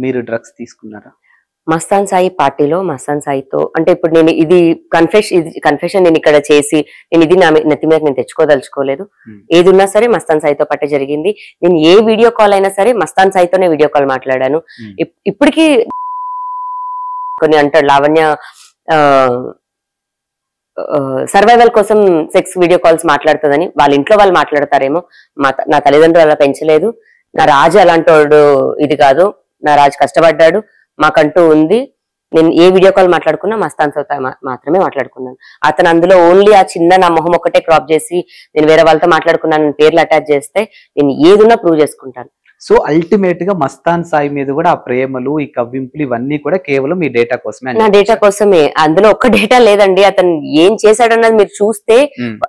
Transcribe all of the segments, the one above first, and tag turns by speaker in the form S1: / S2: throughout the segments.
S1: మీరు డ్రగ్స్ తీసుకున్నారా?
S2: మస్తాన్ సాయి పార్టీలో మస్తాన్ సాయితో అంటే ఇప్పుడు నేను ఇది కన్ఫెషన్ నేను ఇక్కడ చేసి నేను ఇది నా నెత్తి మీద నేను తెచ్చుకోదలుచుకోలేదు. ఏది ఉన్నా సరే మస్తాన్ సాయితో పాటే జరిగింది. నేను ఏ వీడియో కాల్ అయినా సరే మస్తాన్ సాయితోనే వీడియో కాల్ మాట్లాడాను. ఇప్పటికీ కొన్ని అంటాడు లావణ్య సర్వైవల్ కోసం సెక్స్ వీడియో కాల్స్ మాట్లాడుతుందని. వాళ్ళ ఇంట్లో వాళ్ళు మాట్లాడతారేమో, నా తల్లిదండ్రులు అలా పెంచలేదు. నా రాజు అలాంటి వాడు ఇది కాదు. నా రాజు కష్టపడ్డాడు, మాకంటూ ఉంది. నేను ఏ వీడియో కాల్ మాట్లాడుకున్నా మస్తాన్ సాయితో మాత్రమే మాట్లాడుకున్నాను. అతను అందులో ఓన్లీ ఆ చిన్న నా మొహం ఒక్కటే క్రాప్ చేసి నేను వేరే వాళ్ళతో మాట్లాడుకున్నాను పేర్లు అటాచ్ చేస్తే నేను ఏదున్నా ప్రూవ్ చేసుకుంటాను.
S1: సో అల్టిమేట్ గా మస్తాన్ సాయి మీద కూడా ఆ ప్రేమలు, ఈ కవ్వింపులు ఇవన్నీ కూడా కేవలం మీ డేటా కోసమే?
S2: నా డేటా కోసమే. అందులో ఒక్క డేటా లేదండి. అతను ఏం చేశాడన్నది మీరు చూస్తే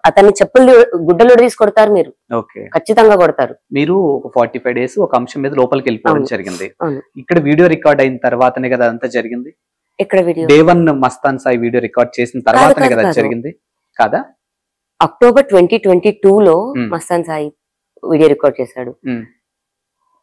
S2: అతన్ని చెప్పులు గుడ్డలు తీసి కొడతారు మీరు.
S1: ఓకే,
S2: ఖచ్చితంగా కొడతారు.
S1: మీరు ఒక 45 days ఒక అంశం మీద లోపలికి వెళ్ళిపోవడం జరిగింది. ఇక్కడ వీడియో రికార్డ్ అయిన తర్వాతనే కదా అదంతా జరిగింది?
S2: ఇక్కడ video
S1: day 1 Mastan Sai video record చేసిన తర్వాతనే కదా జరిగింది కాదా?
S2: అక్టోబర్ 2022లో మస్తాన్ సాయి వీడియో రికార్డ్ చేశాడు.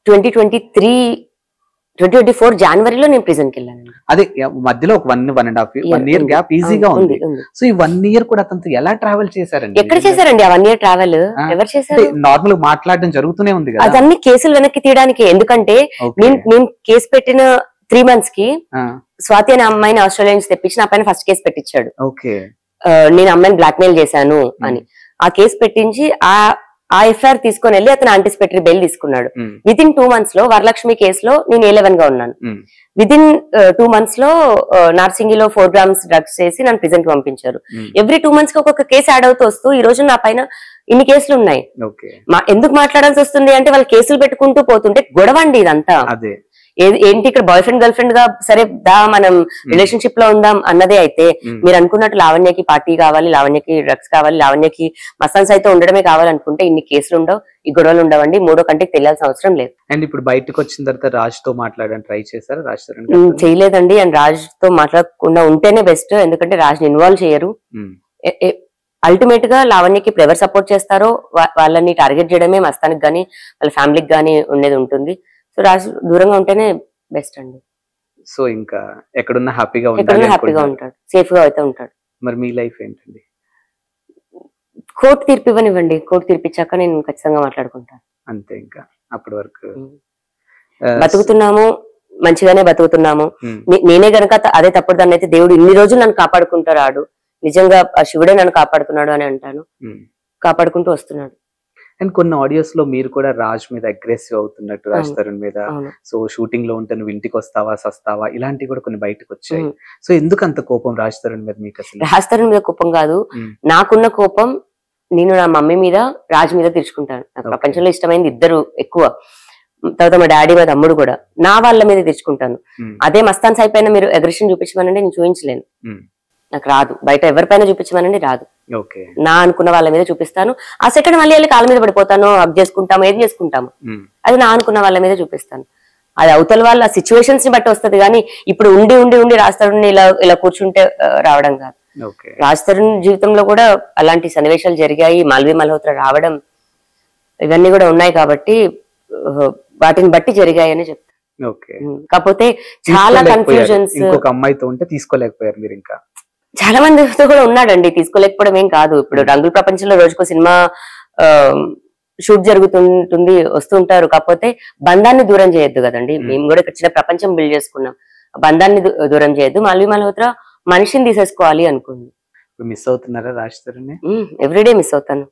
S2: 2024 జనవరిలో నేను ప్రిజన్ కి వెళ్ళాను.
S1: అదే మధ్యలో ఒక 1.5 year గ్యాప్ ఈజీగా ఉంది. సో ఈ 1 year కూడా అతనితో ఎలా ట్రావెల్ చేశారండి?
S2: ఎక్కడ చేశారండి ఆ 1 year ట్రావెల్? ఎవరు చేశారు?
S1: నార్మల్ మాట్లాడడం జరుగుతూనే ఉంది కదా.
S2: అదన్ని కేసులు వెనక్కి తీయడానికి. ఎందుకంటే నేను కేసు పెట్టిన 3 months కి స్వాతి అనే అమ్మాయిని ఆస్ట్రేలియా నుంచి తెప్పించి నా పైన ఫస్ట్ కేసు పెట్టించాడు. నేను అమ్మాయిని బ్లాక్ మెయిల్ చేశాను అని. ఆ కేసు పెట్టించి ఆ ఎఫ్ఐఆర్ తీసుకొని వెళ్ళి అతను యాంటిసిపేటరీ బెయిల్ తీసుకున్నాడు. వితిన్ 2 months లో వరలక్ష్మి కేసులో నేను A11 గా ఉన్నాను. వితిన్ 2 months లో నార్సింగిలో 4 grams డ్రగ్స్ చేసి నన్ను ప్రిజెంట్ పంపించారు. ఎవ్రీ 2 months కి ఒక్కొక్క కేసు యాడ్ అవుతూ వస్తూ ఈ రోజు నా పైన ఇన్ని కేసులు ఉన్నాయి. ఎందుకు మాట్లాడాల్సి వస్తుంది అంటే వాళ్ళు కేసులు పెట్టుకుంటూ పోతుంటే గొడవ అండి ఇదంతా. ఏంటి ఇక్కడ బాయ్ ఫ్రెండ్ గర్ల్ ఫ్రెండ్ గా సరే దా మనం రిలేషన్షిప్ లో ఉందాం అన్నదే అయితే మీరు అనుకున్నట్టు లావణ్యకి పార్టీ కావాలి, లావణ్యకి డ్రగ్స్ కావాలి, లావణ్యకి మస్తాన్ సాయితో ఉండడమే కావాలనుకుంటే ఇన్ని కేసులు ఉండవు, ఈ గొడవలు ఉండవండి. మూడో కంటికి తెలియాల్సిన అవసరం లేదు.
S1: అండ్ ఇప్పుడు బయటకు వచ్చిన తర్వాత రాజ్ తో మాట్లాడడానికి ట్రై చేశారు? రాజ్
S2: చేయలేదండి. అండ్ రాజ్ తో మాట్లాడకుండా ఉంటేనే బెస్ట్. ఎందుకంటే రాజ్ ని ఇన్వాల్వ్ చేయరు. అల్టిమేట్ గా లావణ్యకి ఇప్పుడు ఎవరు సపోర్ట్ చేస్తారో వాళ్ళని టార్గెట్ చేయడమే మస్తానికి గానీ వాళ్ళ ఫ్యామిలీకి గానీ ఉండేది ఉంటుంది. సో రాజు దూరంగా ఉంటేనే బెస్ట్ అండి.
S1: సో ఇంకా ఎక్కడున్నా హ్యాపీగా
S2: ఉంటాడు, సేఫ్ గా అయితే ఉంటాడు.
S1: మరి మీ లైఫ్ ఏంటండి?
S2: కోర్టు తీర్పు ఇవ్వనివ్వండి. కోర్టు తీర్పిచ్చాక నేను ఖచ్చితంగా మాట్లాడుకుంటాను.
S1: అంతే, ఇంకా అప్పటి వరకు
S2: బతుకుతున్నాము, మంచిగానే బతుకుతున్నాము. నేనే గనక అదే తప్పుడు దాన్ని అయితే దేవుడు ఇన్ని రోజులు నన్ను కాపాడుకుంటాడు. నిజంగా ఆ శివుడే నన్ను కాపాడుతున్నాడు అని అంటాను. కాపాడుకుంటూ వస్తున్నాడు.
S1: అండ్ కొన్ని ఆడియోస్ లో మీరు కూడా రాజ్ మీద అగ్రెసివ్ అవుతున్నట్టు, రాజ్ తరుణ్ మీద, సో షూటింగ్ లో ఉంటే నువ్వు ఇంటికి వస్తావా సస్తావా ఇలాంటివి కూడా కొన్ని బయటకు వచ్చాయి. సో ఎందుకు అంత కోపం రాజ్ తరుణ్ మీద మీకు? అసలు
S2: రాజ్ తరుణ్ మీద కోపం కాదు, నాకున్న కోపం నేను నా మమ్మీ మీద, రాజ్ మీద తీర్చుకుంటాను. నాకు ప్రపంచంలో ఇష్టమైంది ఇద్దరు ఎక్కువ, తర్వాత మా డాడీ మా తమ్ముడు కూడా. నా వాళ్ళ మీద తెచ్చుకుంటాను. అదే మస్తాన్ సాయి పైన మీరు అగ్రెషన్ చూపించమనండి నేను చూపించలేను, నాకు రాదు. బయట ఎవరిపైన చూపించమనండి రాదు. నా అనుకున్న వాళ్ళ మీద చూపిస్తాను. ఆ సెకండ్ మళ్ళీ వెళ్ళి కాళ్ళ మీద పడిపోతాను, హగ్ చేసుకుంటాము, ఏది చేసుకుంటాము. అది నా అనుకున్న వాళ్ళ మీద చూపిస్తాను. అది అవతల వాళ్ళ సిచ్యువేషన్స్ ని బట్టి వస్తుంది. కానీ ఇప్పుడు ఉండి ఉండి ఉండి రాజ్ తరుణ్ ఇలా కూర్చుంటే రావడం కాదు. రాజ్ తరుణ్ జీవితంలో కూడా అలాంటి సన్నివేశాలు జరిగాయి. మాల్వి మల్హోత్రా రావడం ఇవన్నీ కూడా ఉన్నాయి కాబట్టి వాటిని బట్టి జరిగాయి అని చెప్తాను. కాకపోతే చాలా కన్ఫ్యూజన్స్.
S1: ఇంకొక అమ్మాయితో ఉంటే తీసుకోలేకపోయారు మీరు? ఇంకా
S2: చాలా మందితో కూడా ఉన్నాడండి, తీసుకోలేకపోవడం ఏం కాదు. ఇప్పుడు రంగుల ప్రపంచంలో రోజుకో సినిమా షూట్ జరుగుతుంటుంది, వస్తుంటారు. కాకపోతే బంధాన్ని దూరం చేయొద్దు కదండి. మేము కూడా ఇక్కడ చిన్న ప్రపంచం బిల్డ్ చేసుకున్నాం, బంధాన్ని దూరం చేయొద్దు. మాల్వి మల్హోత్రా మనిషిని తీసేసుకోవాలి అనుకుంది.
S1: మిస్ అవుతున్నారా రాజ్ తరుణ్?
S2: ఎవ్రీడే మిస్ అవుతాను.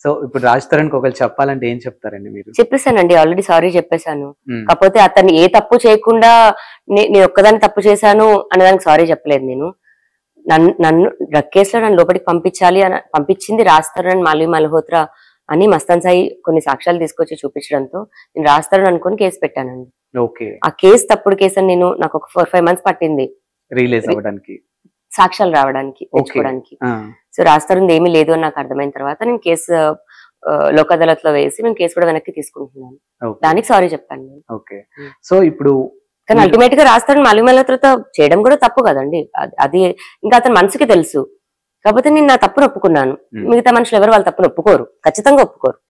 S1: సో ఇప్పుడు రాజ్ తరుణ్ కి ఒకళ్ళు చెప్పాలంటే ఏం చెప్తారండి మీరు?
S2: చెప్పేశానండి, ఆల్రెడీ సారీ చెప్పేశాను. కాకపోతే అతన్ని ఏ తప్పు చేయకుండా నేను ఒక్కదాన్ని తప్పు చేశాను అనేదానికి సారీ చెప్పలేదు. నేను నన్ను డ్రగ్ కేసులో నన్ను లోపలికి పంపించింది రాజ్ తరుణ్, మాల్వి మల్హోత్రా అని మస్తాన్ సాయి కొన్ని సాక్ష్యాలు తీసుకొచ్చి చూపించడంతో నేను రాజ్ తరుణ్ అనుకుని కేసు పెట్టానండి. ఆ కేసు తప్పుడు కేసు అని నాకు ఒక 4-5 months పట్టింది
S1: రిలీజ్ అవ్వడానికి,
S2: సాక్ష్యాలు రావడానికి, తెచ్చుకోవడానికి. సో రాజ్ తరుణ్ ఏమీ లేదు అని నాకు అర్థమైన తర్వాత నేను కేసు లోక్ అదాలత్ లో వేసి మేము కేసు కూడా వెనక్కి తీసుకుంటున్నాను. దానికి సారీ చెప్పాను నేను.
S1: సో ఇప్పుడు
S2: కానీ అల్టిమేట్ గా రాజ్ తరుణ్ మాల్వి మల్హోత్రాతో చేయడం కూడా తప్పు కదండి. అది ఇంకా అతని మనసుకి తెలుసు. కాకపోతే నేను నా తప్పును ఒప్పుకున్నాను. మిగతా మనుషులు ఎవరు వాళ్ళ తప్పును ఒప్పుకోరు, ఖచ్చితంగా ఒప్పుకోరు.